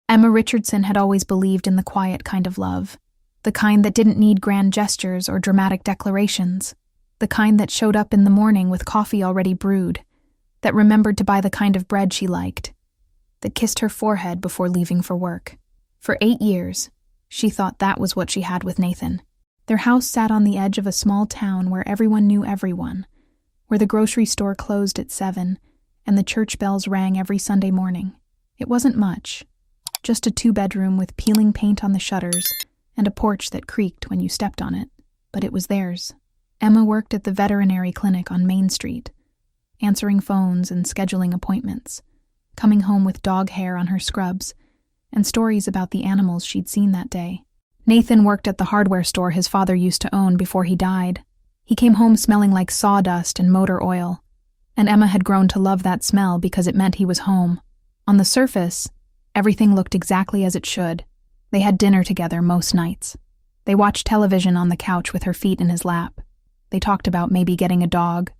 Emma Richardson had always believed in the quiet kind of love, the kind that didn't need grand gestures or dramatic declarations, the kind that showed up in the morning with coffee already brewed, that remembered to buy the kind of bread she liked, that kissed her forehead before leaving for work. For 8 years, she thought that was what she had with Nathan. Their house sat on the edge of a small town where everyone knew everyone, where the grocery store closed at 7 and the church bells rang every Sunday morning. It wasn't much, just a 2-bedroom with peeling paint on the shutters and a porch that creaked when you stepped on it, but it was theirs. Emma worked at the veterinary clinic on Main Street, answering phones and scheduling appointments, coming home with dog hair on her scrubs and stories about the animals she'd seen that day. Nathan worked at the hardware store his father used to own before he died. He came home smelling like sawdust and motor oil, and Emma had grown to love that smell because it meant he was home. On the surface, everything looked exactly as it should. They had dinner together most nights. They watched television on the couch with her feet in his lap. They talked about maybe getting a dog,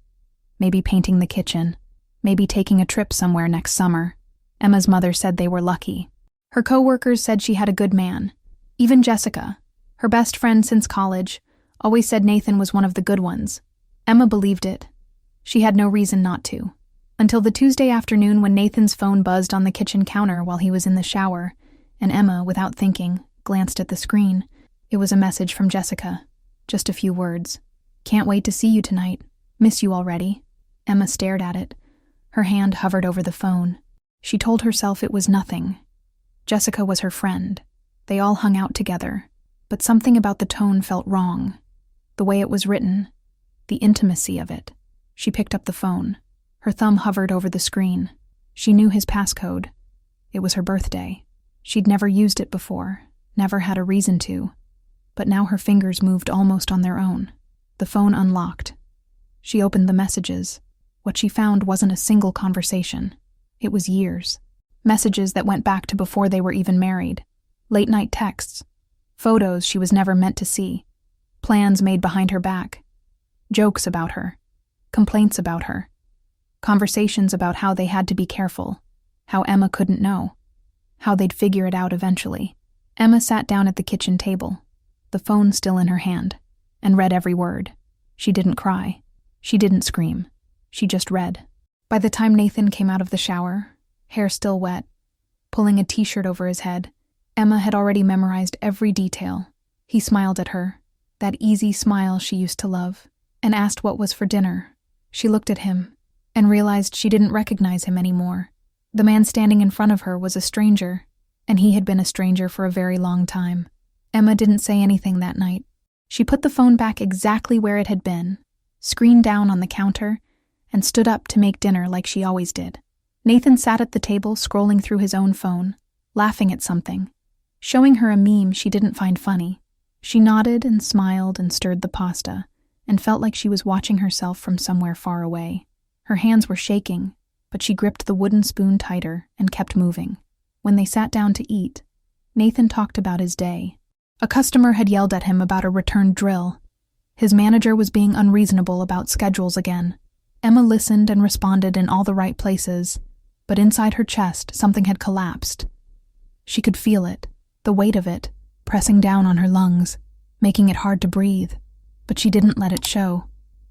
maybe painting the kitchen, maybe taking a trip somewhere next summer. Emma's mother said they were lucky. Her co-workers said she had a good man. Even Jessica, her best friend since college, always said Nathan was one of the good ones. Emma believed it. She had no reason not to. Until the Tuesday afternoon when Nathan's phone buzzed on the kitchen counter while he was in the shower, and Emma, without thinking, glanced at the screen. It was a message from Jessica. Just a few words. "Can't wait to see you tonight. Miss you already." Emma stared at it. Her hand hovered over the phone. She told herself it was nothing. Jessica was her friend. They all hung out together, but something about the tone felt wrong. The way it was written, the intimacy of it. She picked up the phone. Her thumb hovered over the screen. She knew his passcode. It was her birthday. She'd never used it before, never had a reason to, but now her fingers moved almost on their own. The phone unlocked. She opened the messages. What she found wasn't a single conversation. It was years. Messages that went back to before they were even married. Late-night texts. Photos she was never meant to see. Plans made behind her back. Jokes about her. Complaints about her. Conversations about how they had to be careful. How Emma couldn't know. How they'd figure it out eventually. Emma sat down at the kitchen table, the phone still in her hand, and read every word. She didn't cry. She didn't scream. She just read. By the time Nathan came out of the shower, hair still wet, pulling a t-shirt over his head, Emma had already memorized every detail. He smiled at her, that easy smile she used to love, and asked what was for dinner. She looked at him and realized she didn't recognize him anymore. The man standing in front of her was a stranger, and he had been a stranger for a very long time. Emma didn't say anything that night. She put the phone back exactly where it had been, screen down on the counter, and stood up to make dinner like she always did. Nathan sat at the table scrolling through his own phone, laughing at something, showing her a meme she didn't find funny. She nodded and smiled and stirred the pasta, and felt like she was watching herself from somewhere far away. Her hands were shaking, but she gripped the wooden spoon tighter and kept moving. When they sat down to eat, Nathan talked about his day. A customer had yelled at him about a returned drill. His manager was being unreasonable about schedules again. Emma listened and responded in all the right places, but inside her chest something had collapsed. She could feel it, the weight of it, pressing down on her lungs, making it hard to breathe. But she didn't let it show.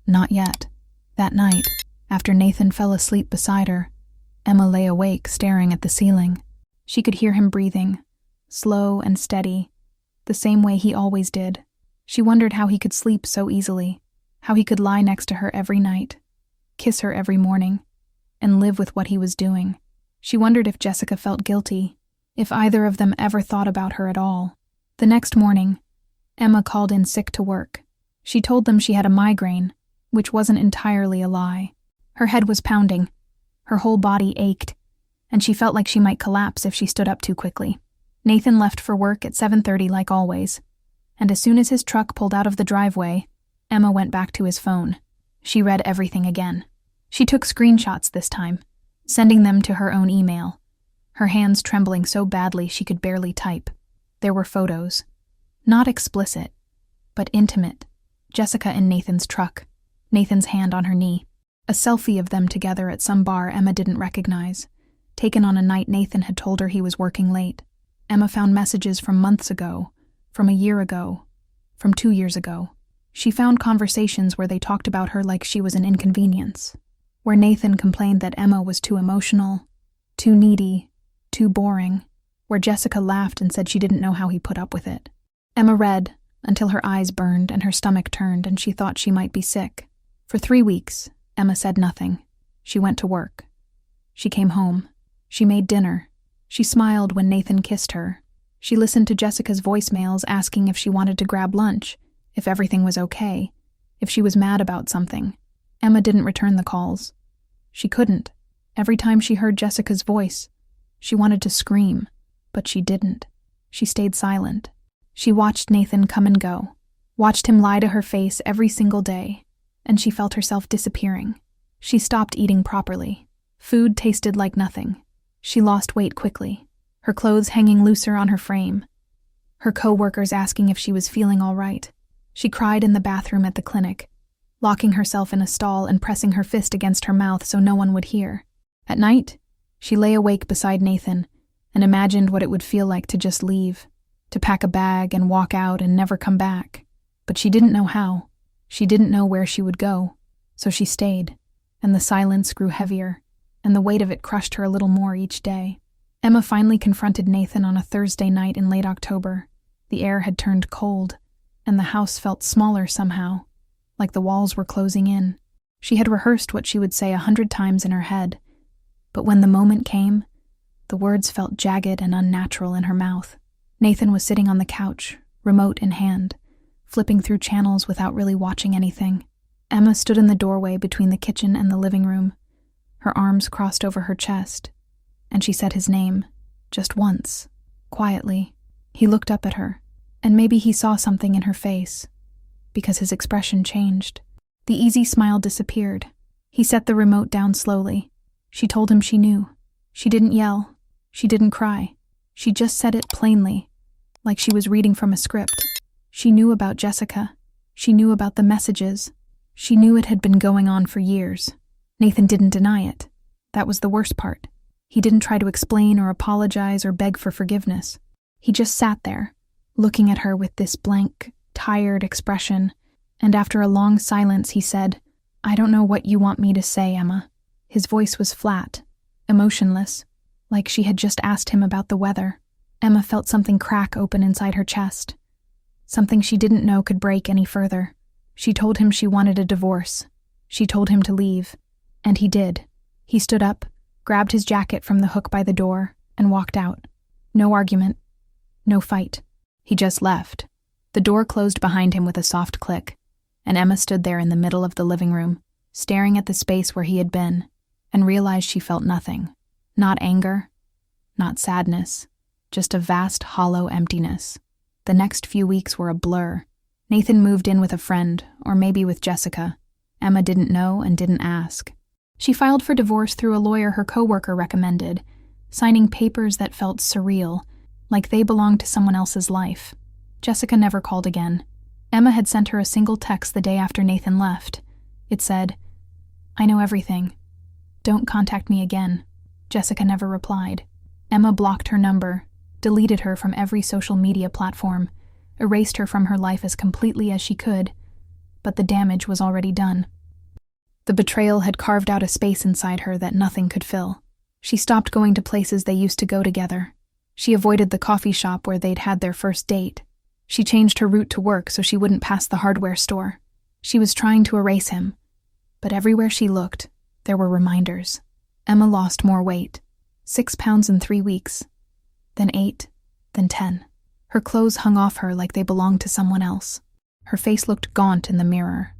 Not yet. That night, after Nathan fell asleep beside her, Emma lay awake staring at the ceiling. She could hear him breathing, slow and steady, the same way he always did. She wondered how he could sleep so easily, how he could lie next to her every night, kiss her every morning, and live with what he was doing. She wondered if Jessica felt guilty, if either of them ever thought about her at all. The next morning, Emma called in sick to work. She told them she had a migraine, which wasn't entirely a lie. Her head was pounding, her whole body ached, and she felt like she might collapse if she stood up too quickly. Nathan left for work at 7:30 like always, and as soon as his truck pulled out of the driveway, Emma went back to his phone. She read everything again. She took screenshots this time, sending them to her own email, her hands trembling so badly she could barely type. There were photos. Not explicit, but intimate. Jessica in Nathan's truck, Nathan's hand on her knee. A selfie of them together at some bar Emma didn't recognize, taken on a night Nathan had told her he was working late. Emma found messages from months ago, from a year ago, from 2 years ago. She found conversations where they talked about her like she was an inconvenience, where Nathan complained that Emma was too emotional, too needy, too boring, where Jessica laughed and said she didn't know how he put up with it. Emma read until her eyes burned and her stomach turned and she thought she might be sick. For 3 weeks, Emma said nothing. She went to work. She came home. She made dinner. She smiled when Nathan kissed her. She listened to Jessica's voicemails asking if she wanted to grab lunch, if everything was okay, if she was mad about something. Emma didn't return the calls. She couldn't. Every time she heard Jessica's voice, she wanted to scream, but she didn't. She stayed silent. She watched Nathan come and go, watched him lie to her face every single day, and she felt herself disappearing. She stopped eating properly. Food tasted like nothing. She lost weight quickly, her clothes hanging looser on her frame, her co-workers asking if she was feeling all right. She cried in the bathroom at the clinic, locking herself in a stall and pressing her fist against her mouth so no one would hear. At night, she lay awake beside Nathan and imagined what it would feel like to just leave, to pack a bag and walk out and never come back. But she didn't know how. She didn't know where she would go, so she stayed, and the silence grew heavier, and the weight of it crushed her a little more each day. Emma finally confronted Nathan on a Thursday night in late October. The air had turned cold, and the house felt smaller somehow, like the walls were closing in. She had rehearsed what she would say 100 times in her head, but when the moment came, the words felt jagged and unnatural in her mouth. Nathan was sitting on the couch, remote in hand, flipping through channels without really watching anything. Emma stood in the doorway between the kitchen and the living room, her arms crossed over her chest, and she said his name, just once, quietly. He looked up at her, and maybe he saw something in her face, because his expression changed. The easy smile disappeared. He set the remote down slowly. She told him she knew. She didn't yell. She didn't cry. She just said it plainly, like she was reading from a script. She knew about Jessica. She knew about the messages. She knew it had been going on for years. Nathan didn't deny it. That was the worst part. He didn't try to explain or apologize or beg for forgiveness. He just sat there, looking at her with this blank, tired expression, and after a long silence he said, "I don't know what you want me to say, Emma." His voice was flat, emotionless, like she had just asked him about the weather. Emma felt something crack open inside her chest, something she didn't know could break any further. She told him she wanted a divorce. She told him to leave. And he did. He stood up, grabbed his jacket from the hook by the door, and walked out. No argument. No fight. He just left. The door closed behind him with a soft click, and Emma stood there in the middle of the living room, staring at the space where he had been, and realized she felt nothing. Not anger, not sadness, just a vast, hollow emptiness. The next few weeks were a blur. Nathan moved in with a friend, or maybe with Jessica. Emma didn't know and didn't ask. She filed for divorce through a lawyer her coworker recommended, signing papers that felt surreal, like they belonged to someone else's life. Jessica never called again. Emma had sent her a single text the day after Nathan left. It said, "I know everything. Don't contact me again." Jessica never replied. Emma blocked her number, deleted her from every social media platform, erased her from her life as completely as she could, but the damage was already done. The betrayal had carved out a space inside her that nothing could fill. She stopped going to places they used to go together. She avoided the coffee shop where they'd had their first date. She changed her route to work so she wouldn't pass the hardware store. She was trying to erase him, but everywhere she looked, there were reminders. Emma lost more weight, 6 pounds in 3 weeks, then 8, then 10. Her clothes hung off her like they belonged to someone else. Her face looked gaunt in the mirror,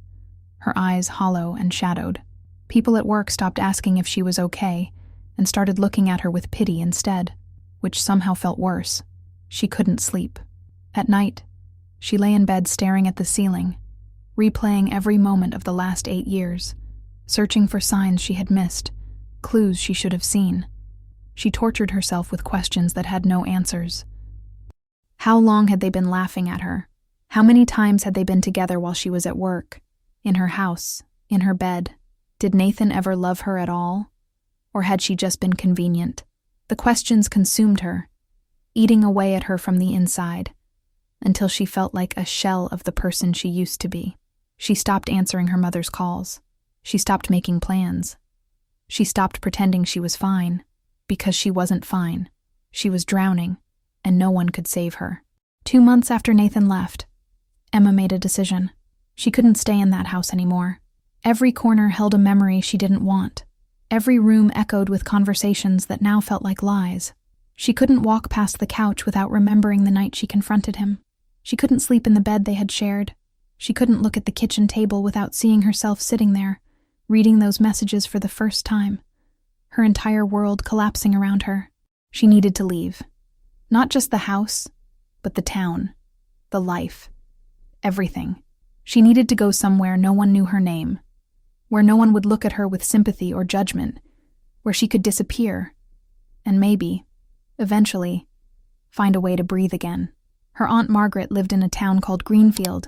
her eyes hollow and shadowed. People at work stopped asking if she was okay and started looking at her with pity instead, which somehow felt worse. She couldn't sleep. At night, she lay in bed staring at the ceiling, replaying every moment of the last 8 years, searching for signs she had missed, clues she should have seen. She tortured herself with questions that had no answers. How long had they been laughing at her? How many times had they been together while she was at work? In her house? In her bed? Did Nathan ever love her at all? Or had she just been convenient? The questions consumed her. eating away at her from the inside, until she felt like a shell of the person she used to be. She stopped answering her mother's calls. She stopped making plans. She stopped pretending she was fine, because she wasn't fine. She was drowning, and no one could save her. 2 months after Nathan left, Emma made a decision. She couldn't stay in that house anymore. Every corner held a memory she didn't want. Every room echoed with conversations that now felt like lies. She couldn't walk past the couch without remembering the night she confronted him. She couldn't sleep in the bed they had shared. She couldn't look at the kitchen table without seeing herself sitting there, reading those messages for the first time. Her entire world collapsing around her. She needed to leave. Not just the house, but the town, the life, everything. She needed to go somewhere no one knew her name, where no one would look at her with sympathy or judgment, where she could disappear, and maybe, eventually, find a way to breathe again. Her Aunt Margaret lived in a town called Greenfield,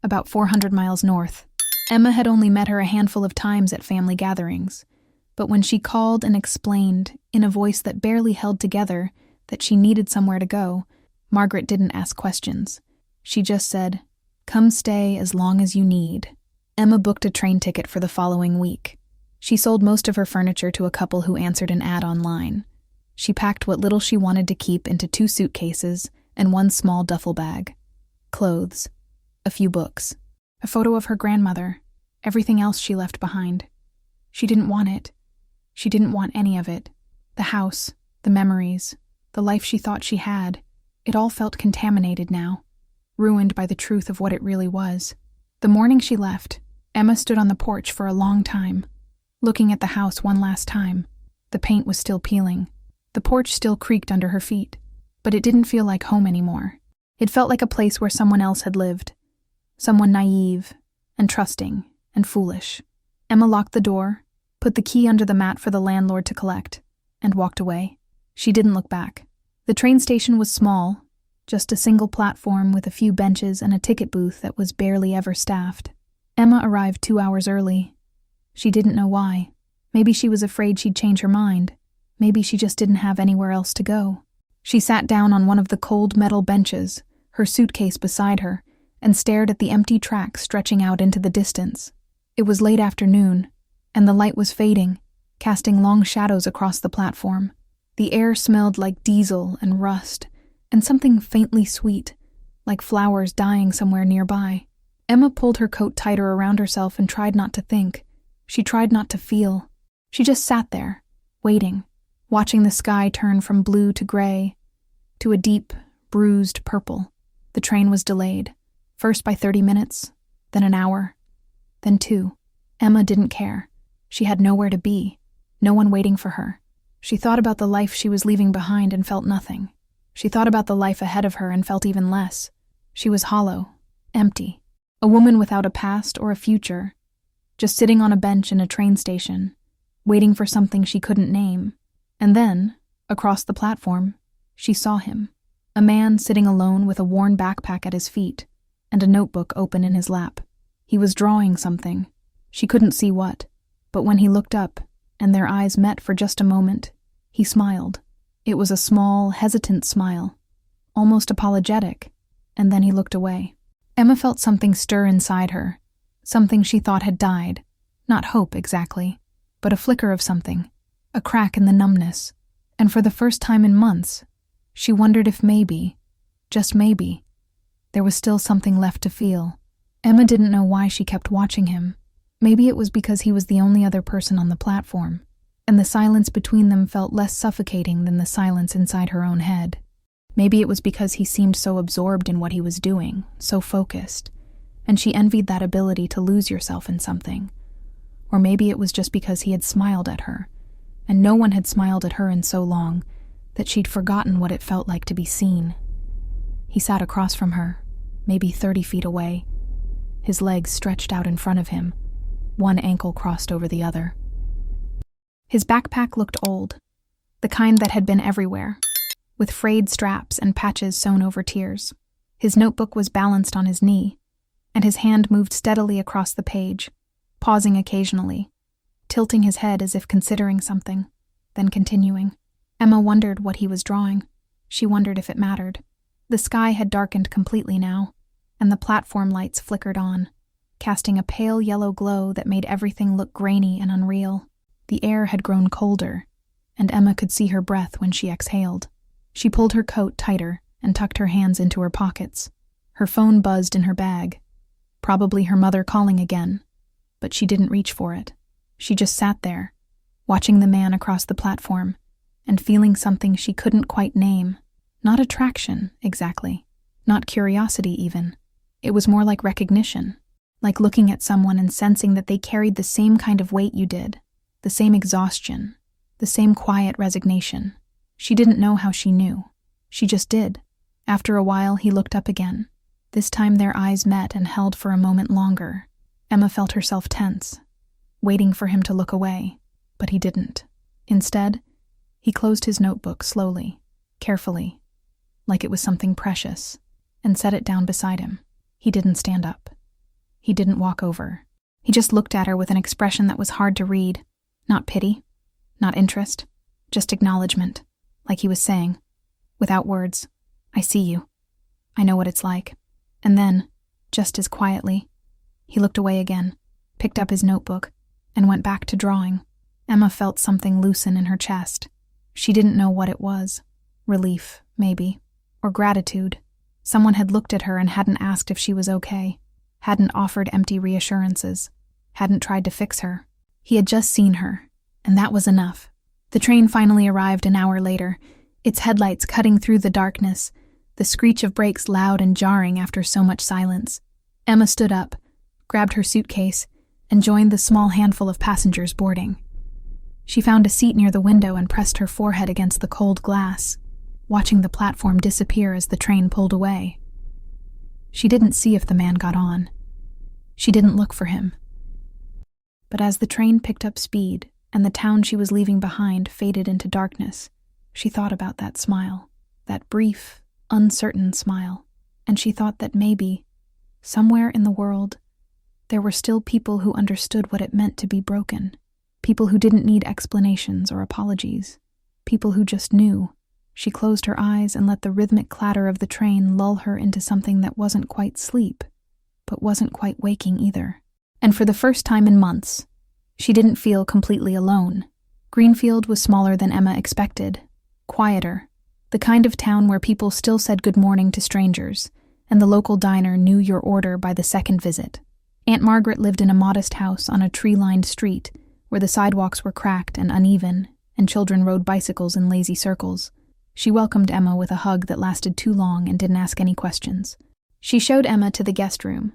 about 400 miles north. Emma had only met her a handful of times at family gatherings, but when she called and explained, in a voice that barely held together, that she needed somewhere to go, Margaret didn't ask questions. She just said, "Come stay as long as you need." Emma booked a train ticket for the following week. She sold most of her furniture to a couple who answered an ad online. She packed what little she wanted to keep into 2 suitcases and 1 small duffel bag. Clothes, a few books, a photo of her grandmother, everything else she left behind. She didn't want it. She didn't want any of it. The house, the memories, the life she thought she had, it all felt contaminated now, ruined by the truth of what it really was. The morning she left, Emma stood on the porch for a long time, looking at the house one last time. The paint was still peeling. The porch still creaked under her feet, but it didn't feel like home anymore. It felt like a place where someone else had lived, someone naive and trusting and foolish. Emma locked the door, put the key under the mat for the landlord to collect, and walked away. She didn't look back. The train station was small, just a single platform with a few benches and a ticket booth that was barely ever staffed. Emma arrived 2 hours early. She didn't know why. Maybe she was afraid she'd change her mind. Maybe she just didn't have anywhere else to go. She sat down on one of the cold metal benches, her suitcase beside her, and stared at the empty track stretching out into the distance. It was late afternoon, and the light was fading, casting long shadows across the platform. The air smelled like diesel and rust, and something faintly sweet, like flowers dying somewhere nearby. Emma pulled her coat tighter around herself and tried not to think. She tried not to feel. She just sat there, waiting, watching the sky turn from blue to gray, to a deep, bruised purple. The train was delayed, first by 30 minutes, then an hour, then 2. Emma didn't care. She had nowhere to be, no one waiting for her. She thought about the life she was leaving behind and felt nothing. She thought about the life ahead of her and felt even less. She was hollow, empty, a woman without a past or a future, just sitting on a bench in a train station, waiting for something she couldn't name. And then, across the platform, she saw him, a man sitting alone with a worn backpack at his feet and a notebook open in his lap. He was drawing something. She couldn't see what, but when he looked up and their eyes met for just a moment, he smiled. It was a small, hesitant smile, almost apologetic, and then he looked away. Emma felt something stir inside her, something she thought had died. Not hope, exactly, but a flicker of something, a crack in the numbness, and for the first time in months, she wondered if maybe, just maybe, there was still something left to feel. Emma didn't know why she kept watching him. Maybe it was because he was the only other person on the platform, and the silence between them felt less suffocating than the silence inside her own head. Maybe it was because he seemed so absorbed in what he was doing, so focused, and she envied that ability to lose yourself in something. Or maybe it was just because he had smiled at her, and no one had smiled at her in so long that she'd forgotten what it felt like to be seen. He sat across from her, maybe 30 feet away, his legs stretched out in front of him, one ankle crossed over the other. His backpack looked old, the kind that had been everywhere, with frayed straps and patches sewn over tears. His notebook was balanced on his knee, and his hand moved steadily across the page, pausing occasionally, tilting his head as if considering something, then continuing. Emma wondered what he was drawing. She wondered if it mattered. The sky had darkened completely now, and the platform lights flickered on, casting a pale yellow glow that made everything look grainy and unreal. The air had grown colder, and Emma could see her breath when she exhaled. She pulled her coat tighter and tucked her hands into her pockets. Her phone buzzed in her bag. Probably her mother calling again, but she didn't reach for it. She just sat there, watching the man across the platform, and feeling something she couldn't quite name. Not attraction, exactly. Not curiosity, even. It was more like recognition, like looking at someone and sensing that they carried the same kind of weight you did, the same exhaustion, the same quiet resignation. She didn't know how she knew. She just did. After a while, he looked up again. This time their eyes met and held for a moment longer. Emma felt herself tense, waiting for him to look away, but he didn't. Instead, he closed his notebook slowly, carefully, like it was something precious, and set it down beside him. He didn't stand up. He didn't walk over. He just looked at her with an expression that was hard to read. Not pity, not interest, just acknowledgement, like he was saying, without words, "I see you. I know what it's like." And then, just as quietly, he looked away again, picked up his notebook, and went back to drawing. Emma felt something loosen in her chest. She didn't know what it was. Relief, maybe, or gratitude. Someone had looked at her and hadn't asked if she was okay, hadn't offered empty reassurances, hadn't tried to fix her. He had just seen her, and that was enough. The train finally arrived an hour later, its headlights cutting through the darkness, the screech of brakes loud and jarring after so much silence. Emma stood up, grabbed her suitcase, and joined the small handful of passengers boarding. She found a seat near the window and pressed her forehead against the cold glass, watching the platform disappear as the train pulled away. She didn't see if the man got on. She didn't look for him. But as the train picked up speed and the town she was leaving behind faded into darkness, she thought about that smile, that brief, uncertain smile, and she thought that maybe, somewhere in the world, there were still people who understood what it meant to be broken, people who didn't need explanations or apologies, people who just knew. She closed her eyes and let the rhythmic clatter of the train lull her into something that wasn't quite sleep, but wasn't quite waking either. And for the first time in months, she didn't feel completely alone. Greenfield was smaller than Emma expected, quieter, the kind of town where people still said good morning to strangers, and the local diner knew your order by the second visit. Aunt Margaret lived in a modest house on a tree-lined street where the sidewalks were cracked and uneven, and children rode bicycles in lazy circles. She welcomed Emma with a hug that lasted too long and didn't ask any questions. She showed Emma to the guest room,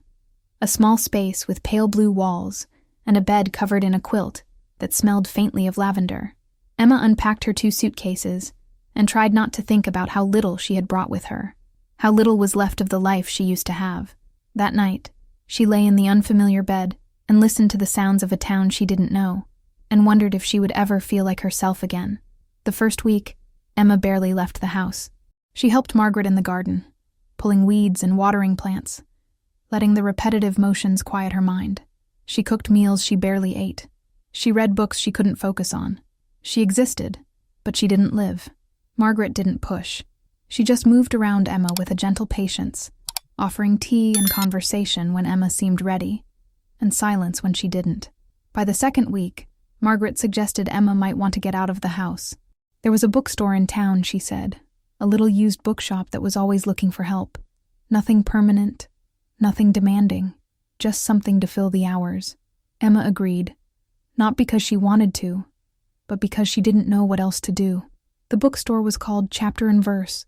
a small space with pale blue walls and a bed covered in a quilt that smelled faintly of lavender. Emma unpacked her 2 suitcases and tried not to think about how little she had brought with her, how little was left of the life she used to have. That night, she lay in the unfamiliar bed and listened to the sounds of a town she didn't know, and wondered if she would ever feel like herself again. The first week, Emma barely left the house. She helped Margaret in the garden, pulling weeds and watering plants, letting the repetitive motions quiet her mind. She cooked meals she barely ate. She read books she couldn't focus on. She existed, but she didn't live. Margaret didn't push. She just moved around Emma with a gentle patience, offering tea and conversation when Emma seemed ready, and silence when she didn't. By the second week, Margaret suggested Emma might want to get out of the house. There was a bookstore in town, she said, a little used bookshop that was always looking for help. Nothing permanent, nothing demanding, just something to fill the hours. Emma agreed, not because she wanted to, but because she didn't know what else to do. The bookstore was called Chapter and Verse,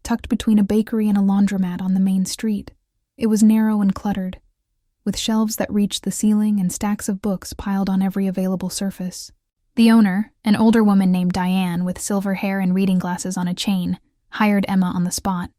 tucked between a bakery and a laundromat on the main street. It was narrow and cluttered, with shelves that reached the ceiling and stacks of books piled on every available surface. The owner, an older woman named Diane with silver hair and reading glasses on a chain, hired Emma on the spot.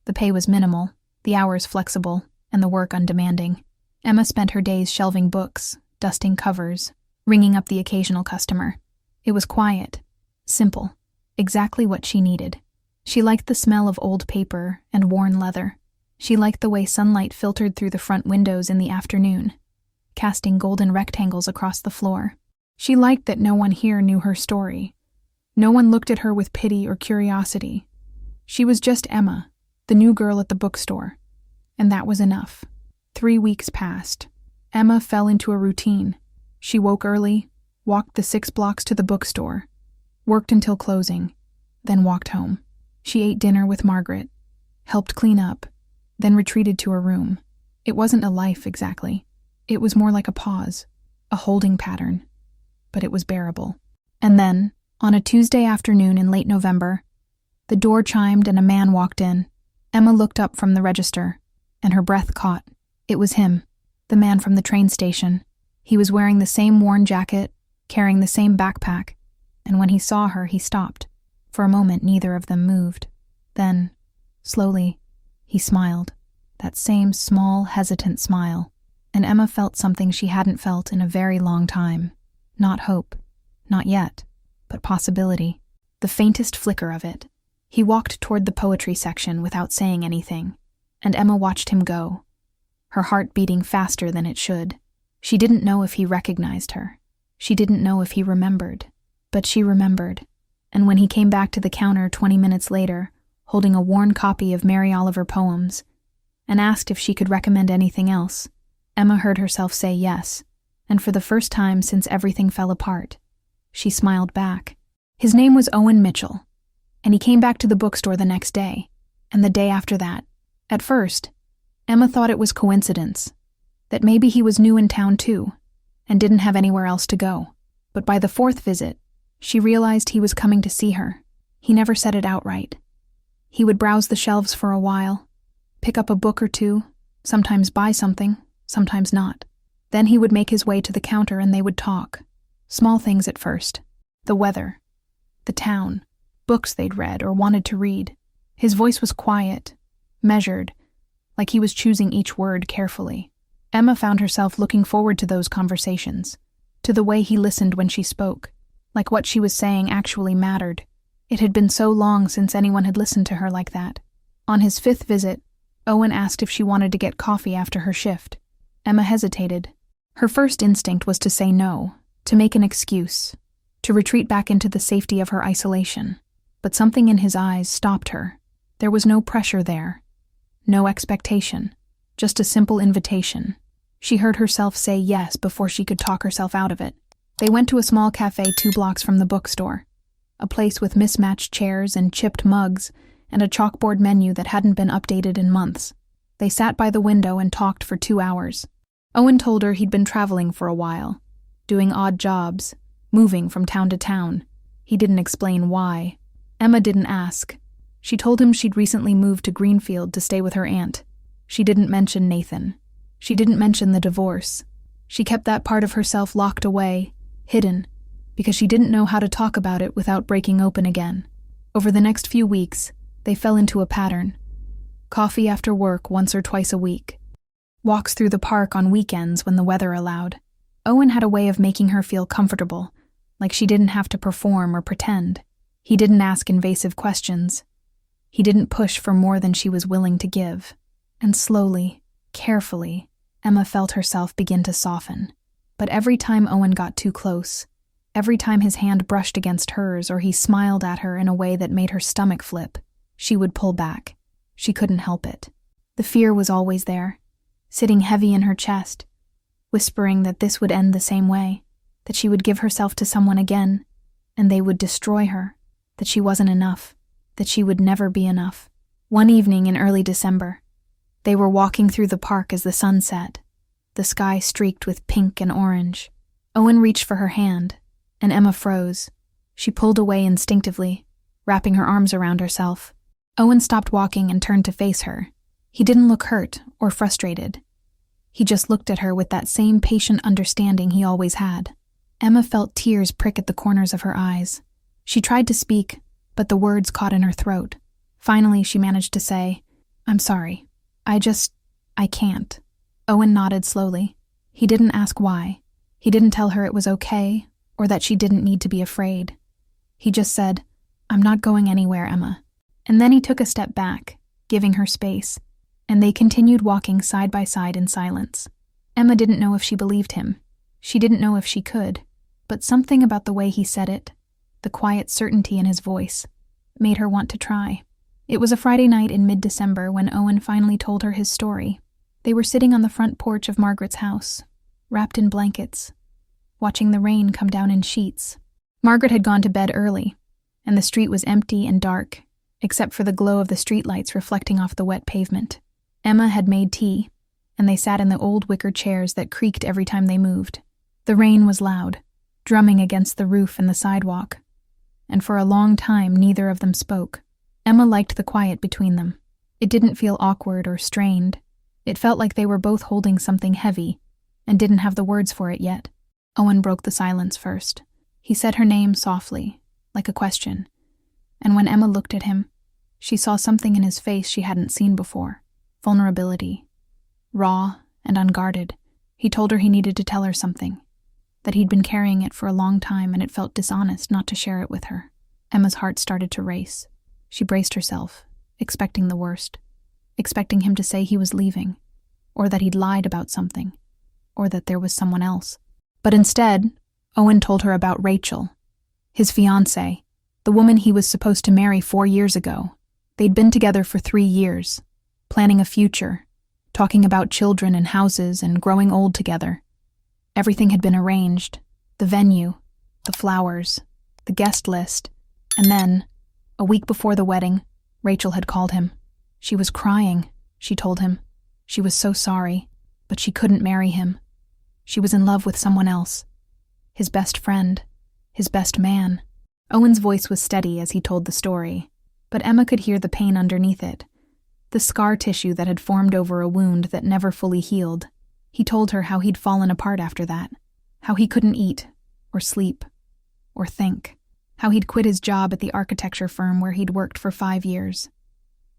The pay was minimal, the hours flexible, and the work undemanding. Emma spent her days shelving books, dusting covers, ringing up the occasional customer. It was quiet, simple, exactly what she needed. She liked the smell of old paper and worn leather. She liked the way sunlight filtered through the front windows in the afternoon, casting golden rectangles across the floor. She liked that no one here knew her story. No one looked at her with pity or curiosity. She was just Emma, the new girl at the bookstore. And that was enough. 3 weeks passed. Emma fell into a routine. She woke early, walked the 6 blocks to the bookstore, worked until closing, then walked home. She ate dinner with Margaret, helped clean up, then retreated to her room. It wasn't a life exactly. It was more like a pause, a holding pattern. But it was bearable. And then, on a Tuesday afternoon in late November, the door chimed and a man walked in. Emma looked up from the register, and her breath caught. It was him, the man from the train station. He was wearing the same worn jacket, carrying the same backpack, and when he saw her, he stopped. For a moment, neither of them moved. Then, slowly, he smiled, that same small, hesitant smile, and Emma felt something she hadn't felt in a very long time. Not hope, not yet, but possibility. The faintest flicker of it. He walked toward the poetry section without saying anything, and Emma watched him go, her heart beating faster than it should. She didn't know if he recognized her. She didn't know if he remembered. But she remembered, and when he came back to the counter 20 minutes later, holding a worn copy of Mary Oliver poems, and asked if she could recommend anything else, Emma heard herself say yes, and for the first time since everything fell apart, she smiled back. His name was Owen Mitchell, and he came back to the bookstore the next day, and the day after that. At first, Emma thought it was coincidence, that maybe he was new in town too, and didn't have anywhere else to go. But by the 4th visit, she realized he was coming to see her. He never said it outright. He would browse the shelves for a while, pick up a book or two, sometimes buy something, sometimes not. Then he would make his way to the counter and they would talk. Small things at first. The weather, the town, books they'd read or wanted to read. His voice was quiet, measured, like he was choosing each word carefully. Emma found herself looking forward to those conversations, to the way he listened when she spoke, like what she was saying actually mattered. It had been so long since anyone had listened to her like that. On his 5th visit, Owen asked if she wanted to get coffee after her shift. Emma hesitated. Her first instinct was to say no, to make an excuse, to retreat back into the safety of her isolation. But something in his eyes stopped her. There was no pressure there, no expectation, just a simple invitation. She heard herself say yes before she could talk herself out of it. They went to a small cafe 2 blocks from the bookstore, a place with mismatched chairs and chipped mugs and a chalkboard menu that hadn't been updated in months. They sat by the window and talked for 2 hours. Owen told her he'd been traveling for a while, doing odd jobs, moving from town to town. He didn't explain why. Emma didn't ask. She told him she'd recently moved to Greenfield to stay with her aunt. She didn't mention Nathan. She didn't mention the divorce. She kept that part of herself locked away, hidden, because she didn't know how to talk about it without breaking open again. Over the next few weeks, they fell into a pattern. Coffee after work once or twice a week. Walks through the park on weekends when the weather allowed. Owen had a way of making her feel comfortable, like she didn't have to perform or pretend. He didn't ask invasive questions. He didn't push for more than she was willing to give. And slowly, carefully, Emma felt herself begin to soften. But every time Owen got too close, every time his hand brushed against hers or he smiled at her in a way that made her stomach flip, she would pull back. She couldn't help it. The fear was always there, sitting heavy in her chest, whispering that this would end the same way, that she would give herself to someone again, and they would destroy her, that she wasn't enough, that she would never be enough. One evening in early December, they were walking through the park as the sun set, the sky streaked with pink and orange. Owen reached for her hand, and Emma froze. She pulled away instinctively, wrapping her arms around herself. Owen stopped walking and turned to face her. He didn't look hurt or frustrated. He just looked at her with that same patient understanding he always had. Emma felt tears prick at the corners of her eyes. She tried to speak, but the words caught in her throat. Finally, she managed to say, "I'm sorry. I can't." Owen nodded slowly. He didn't ask why. He didn't tell her it was okay or that she didn't need to be afraid. He just said, "I'm not going anywhere, Emma." And then he took a step back, giving her space, and they continued walking side by side in silence. Emma didn't know if she believed him. She didn't know if she could, but something about the way he said it, the quiet certainty in his voice, made her want to try. It was a Friday night in mid-December when Owen finally told her his story. They were sitting on the front porch of Margaret's house, wrapped in blankets, watching the rain come down in sheets. Margaret had gone to bed early, and the street was empty and dark, except for the glow of the streetlights reflecting off the wet pavement. Emma had made tea, and they sat in the old wicker chairs that creaked every time they moved. The rain was loud, drumming against the roof and the sidewalk, and for a long time neither of them spoke. Emma liked the quiet between them. It didn't feel awkward or strained. It felt like they were both holding something heavy and didn't have the words for it yet. Owen broke the silence first. He said her name softly, like a question, and when Emma looked at him, she saw something in his face she hadn't seen before. Vulnerability. Raw and unguarded. He told her he needed to tell her something, that he'd been carrying it for a long time and it felt dishonest not to share it with her. Emma's heart started to race. She braced herself, expecting the worst, expecting him to say he was leaving, or that he'd lied about something, or that there was someone else. But instead, Owen told her about Rachel, his fiancée, the woman he was supposed to marry 4 years ago. They'd been together for 3 years, planning a future, talking about children and houses and growing old together. Everything had been arranged, the venue, the flowers, the guest list, and then, a week before the wedding, Rachel had called him. She was crying, she told him. She was so sorry, but she couldn't marry him. She was in love with someone else. His best friend, his best man. Owen's voice was steady as he told the story, but Emma could hear the pain underneath it, the scar tissue that had formed over a wound that never fully healed. He told her how he'd fallen apart after that, how he couldn't eat, or sleep, or think, how he'd quit his job at the architecture firm where he'd worked for 5 years,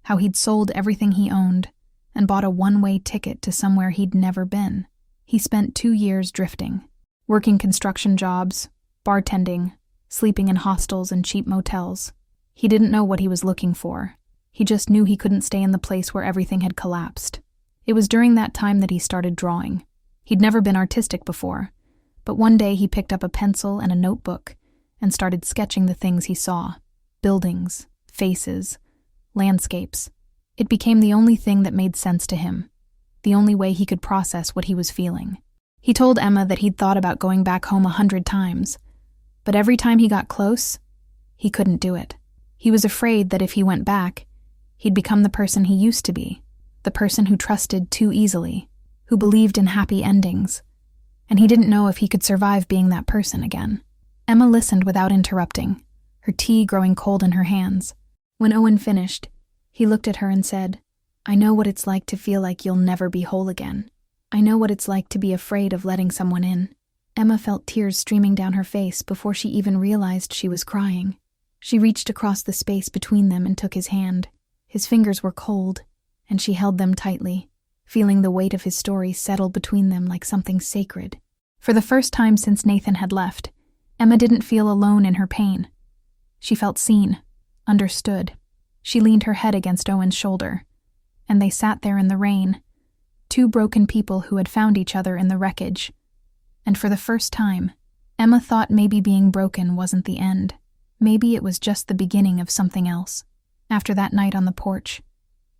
how he'd sold everything he owned and bought a one-way ticket to somewhere he'd never been. He spent 2 years drifting, working construction jobs, bartending, sleeping in hostels and cheap motels. He didn't know what he was looking for. He just knew he couldn't stay in the place where everything had collapsed. It was during that time that he started drawing. He'd never been artistic before, but one day he picked up a pencil and a notebook and started sketching the things he saw. Buildings, faces, landscapes. It became the only thing that made sense to him, the only way he could process what he was feeling. He told Emma that he'd thought about going back home 100 times, but every time he got close, he couldn't do it. He was afraid that if he went back, he'd become the person he used to be, the person who trusted too easily, who believed in happy endings, and he didn't know if he could survive being that person again. Emma listened without interrupting, her tea growing cold in her hands. When Owen finished, he looked at her and said, "I know what it's like to feel like you'll never be whole again. I know what it's like to be afraid of letting someone in." Emma felt tears streaming down her face before she even realized she was crying. She reached across the space between them and took his hand. His fingers were cold, and she held them tightly, feeling the weight of his story settle between them like something sacred. For the first time since Nathan had left, Emma didn't feel alone in her pain. She felt seen, understood. She leaned her head against Owen's shoulder, and they sat there in the rain, 2 broken people who had found each other in the wreckage. And for the first time, Emma thought maybe being broken wasn't the end. Maybe it was just the beginning of something else. After that night on the porch,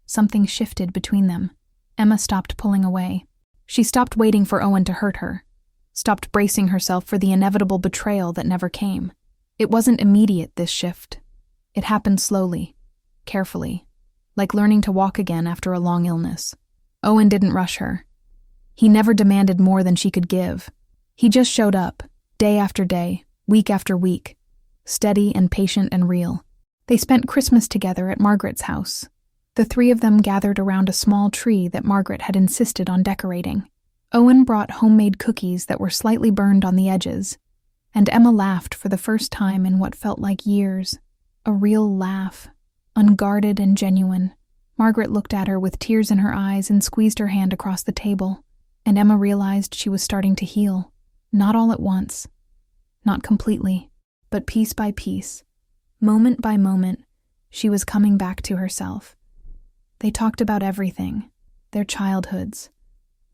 something shifted between them. Emma stopped pulling away. She stopped waiting for Owen to hurt her, stopped bracing herself for the inevitable betrayal that never came. It wasn't immediate, this shift. It happened slowly, carefully, like learning to walk again after a long illness. Owen didn't rush her. He never demanded more than she could give. He just showed up, day after day, week after week, steady and patient and real. They spent Christmas together at Margaret's house. The 3 of them gathered around a small tree that Margaret had insisted on decorating. Owen brought homemade cookies that were slightly burned on the edges, and Emma laughed for the first time in what felt like years. A real laugh, unguarded and genuine. Margaret looked at her with tears in her eyes and squeezed her hand across the table, and Emma realized she was starting to heal. Not all at once, not completely, but piece by piece, moment by moment, she was coming back to herself. They talked about everything, their childhoods,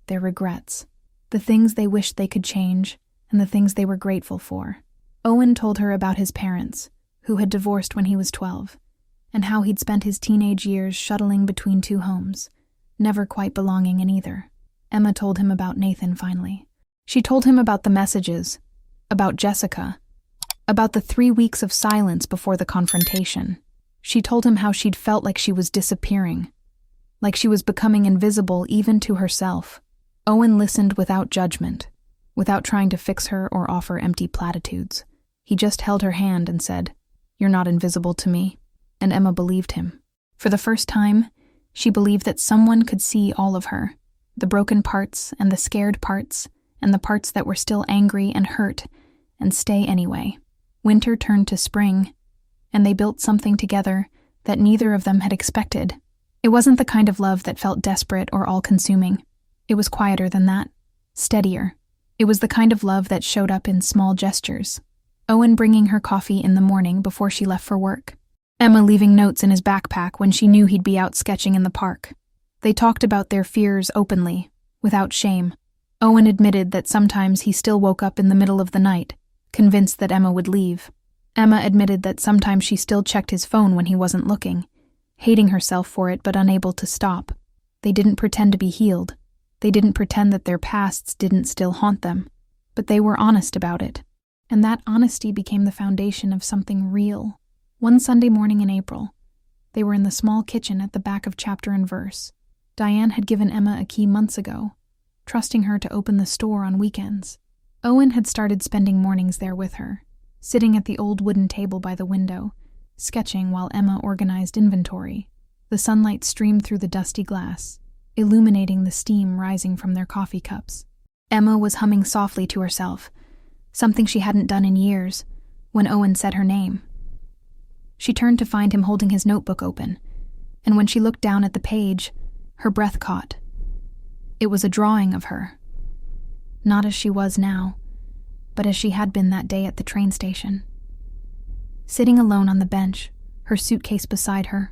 their regrets, the things they wished they could change, and the things they were grateful for. Owen told her about his parents, who had divorced when he was 12, and how he'd spent his teenage years shuttling between two homes, never quite belonging in either. Emma told him about Nathan finally. She told him about the messages, about Jessica, about the 3 weeks of silence before the confrontation. She told him how she'd felt like she was disappearing, like she was becoming invisible even to herself. Owen listened without judgment, without trying to fix her or offer empty platitudes. He just held her hand and said, "You're not invisible to me." And Emma believed him. For the first time, she believed that someone could see all of her, the broken parts and the scared parts, and the parts that were still angry and hurt, and stay anyway. Winter turned to spring, and they built something together that neither of them had expected. It wasn't the kind of love that felt desperate or all-consuming. It was quieter than that, steadier. It was the kind of love that showed up in small gestures. Owen bringing her coffee in the morning before she left for work. Emma leaving notes in his backpack when she knew he'd be out sketching in the park. They talked about their fears openly, without shame. Owen admitted that sometimes he still woke up in the middle of the night, convinced that Emma would leave. Emma admitted that sometimes she still checked his phone when he wasn't looking, hating herself for it but unable to stop. They didn't pretend to be healed. They didn't pretend that their pasts didn't still haunt them, but they were honest about it. And that honesty became the foundation of something real. One Sunday morning in April, they were in the small kitchen at the back of Chapter and Verse. Diane had given Emma a key months ago, trusting her to open the store on weekends. Owen had started spending mornings there with her, sitting at the old wooden table by the window, sketching while Emma organized inventory. The sunlight streamed through the dusty glass, illuminating the steam rising from their coffee cups. Emma was humming softly to herself, something she hadn't done in years, when Owen said her name. She turned to find him holding his notebook open, and when she looked down at the page, her breath caught. It was a drawing of her. Not as she was now, but as she had been that day at the train station. Sitting alone on the bench, her suitcase beside her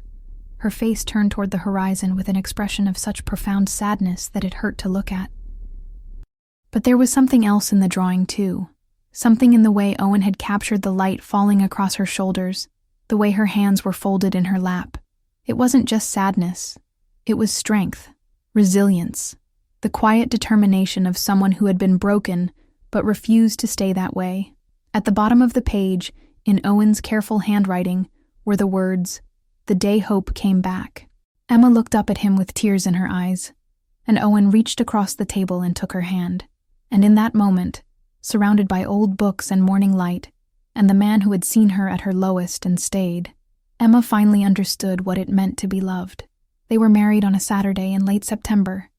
face turned toward the horizon with an expression of such profound sadness that it hurt to look at. But there was something else in the drawing too, something in the way Owen had captured the light falling across her shoulders, the way her hands were folded in her lap. It wasn't just sadness, it was strength, resilience, the quiet determination of someone who had been broken but refused to stay that way. At the bottom of the page, in Owen's careful handwriting, were the words, "The day hope came back." Emma looked up at him with tears in her eyes, and Owen reached across the table and took her hand. And in that moment, surrounded by old books and morning light, and the man who had seen her at her lowest and stayed, Emma finally understood what it meant to be loved. They were married on a Saturday in late September,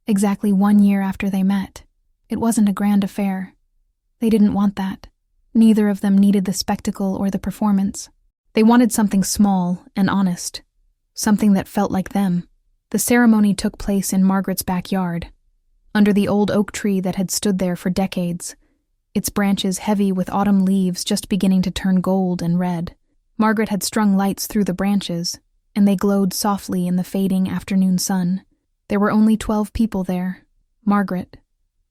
exactly 1 year after they met. It wasn't a grand affair. They didn't want that. Neither of them needed the spectacle or the performance. They wanted something small and honest, something that felt like them. The ceremony took place in Margaret's backyard, under the old oak tree that had stood there for decades, its branches heavy with autumn leaves just beginning to turn gold and red. Margaret had strung lights through the branches, and they glowed softly in the fading afternoon sun. There were only 12 people there. Margaret,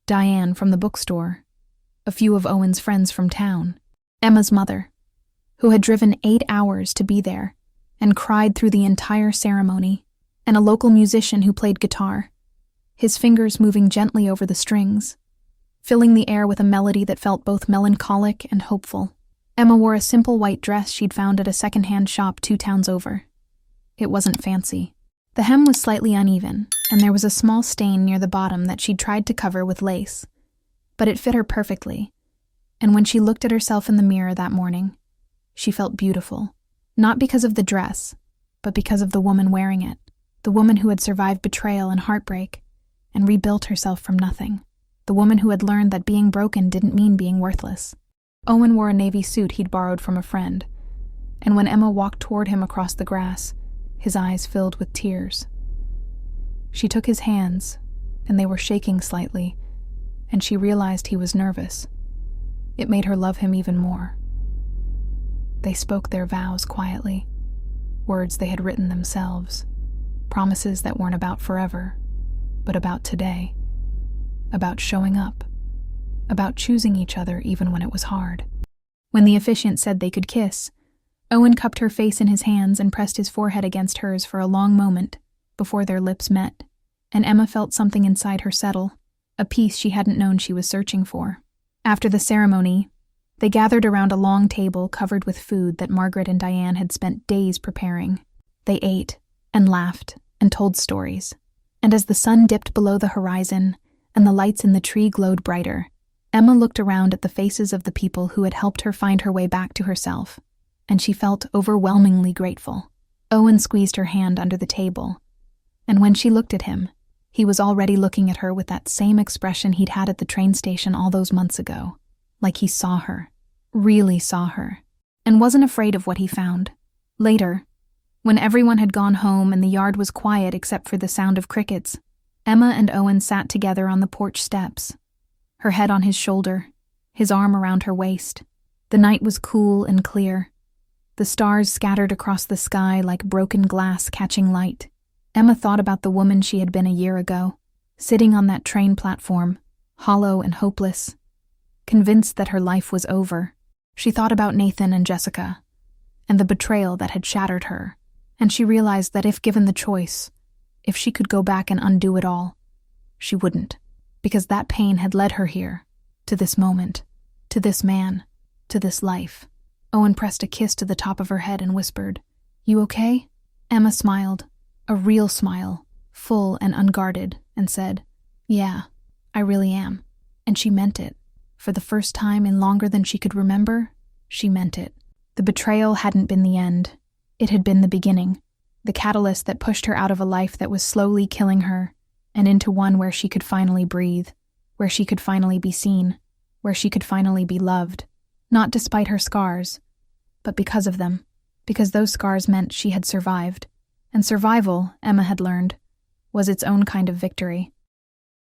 Diane from the bookstore, a few of Owen's friends from town, Emma's mother, who had driven 8 hours to be there and cried through the entire ceremony, and a local musician who played guitar, his fingers moving gently over the strings, filling the air with a melody that felt both melancholic and hopeful. Emma wore a simple white dress she'd found at a second-hand shop 2 towns over. It wasn't fancy. The hem was slightly uneven, and there was a small stain near the bottom that she'd tried to cover with lace. But it fit her perfectly, and when she looked at herself in the mirror that morning, she felt beautiful. Not because of the dress, but because of the woman wearing it, the woman who had survived betrayal and heartbreak, and rebuilt herself from nothing. The woman who had learned that being broken didn't mean being worthless. Owen wore a navy suit he'd borrowed from a friend, and when Emma walked toward him across the grass, his eyes filled with tears. She took his hands, and they were shaking slightly, and she realized he was nervous. It made her love him even more. They spoke their vows quietly, words they had written themselves, promises that weren't about forever, but about today, about showing up, about choosing each other even when it was hard. When the officiant said they could kiss, Owen cupped her face in his hands and pressed his forehead against hers for a long moment before their lips met, and Emma felt something inside her settle, a peace she hadn't known she was searching for. After the ceremony, they gathered around a long table covered with food that Margaret and Diane had spent days preparing. They ate and laughed and told stories. And as the sun dipped below the horizon and the lights in the tree glowed brighter, Emma looked around at the faces of the people who had helped her find her way back to herself, and she felt overwhelmingly grateful. Owen squeezed her hand under the table, and when she looked at him, he was already looking at her with that same expression he'd had at the train station all those months ago, like he saw her, really saw her, and wasn't afraid of what he found. Later, when everyone had gone home and the yard was quiet except for the sound of crickets, Emma and Owen sat together on the porch steps, her head on his shoulder, his arm around her waist. The night was cool and clear, the stars scattered across the sky like broken glass catching light. Emma thought about the woman she had been a year ago, sitting on that train platform, hollow and hopeless, convinced that her life was over. She thought about Nathan and Jessica, and the betrayal that had shattered her, and she realized that if given the choice, if she could go back and undo it all, she wouldn't, because that pain had led her here, to this moment, to this man, to this life. Owen pressed a kiss to the top of her head and whispered, "You okay?" Emma smiled, a real smile, full and unguarded, and said, "Yeah, I really am." And she meant it. For the first time in longer than she could remember, she meant it. The betrayal hadn't been the end. It had been the beginning, the catalyst that pushed her out of a life that was slowly killing her and into one where she could finally breathe, where she could finally be seen, where she could finally be loved. Not despite her scars, but because of them, because those scars meant she had survived. And survival, Emma had learned, was its own kind of victory.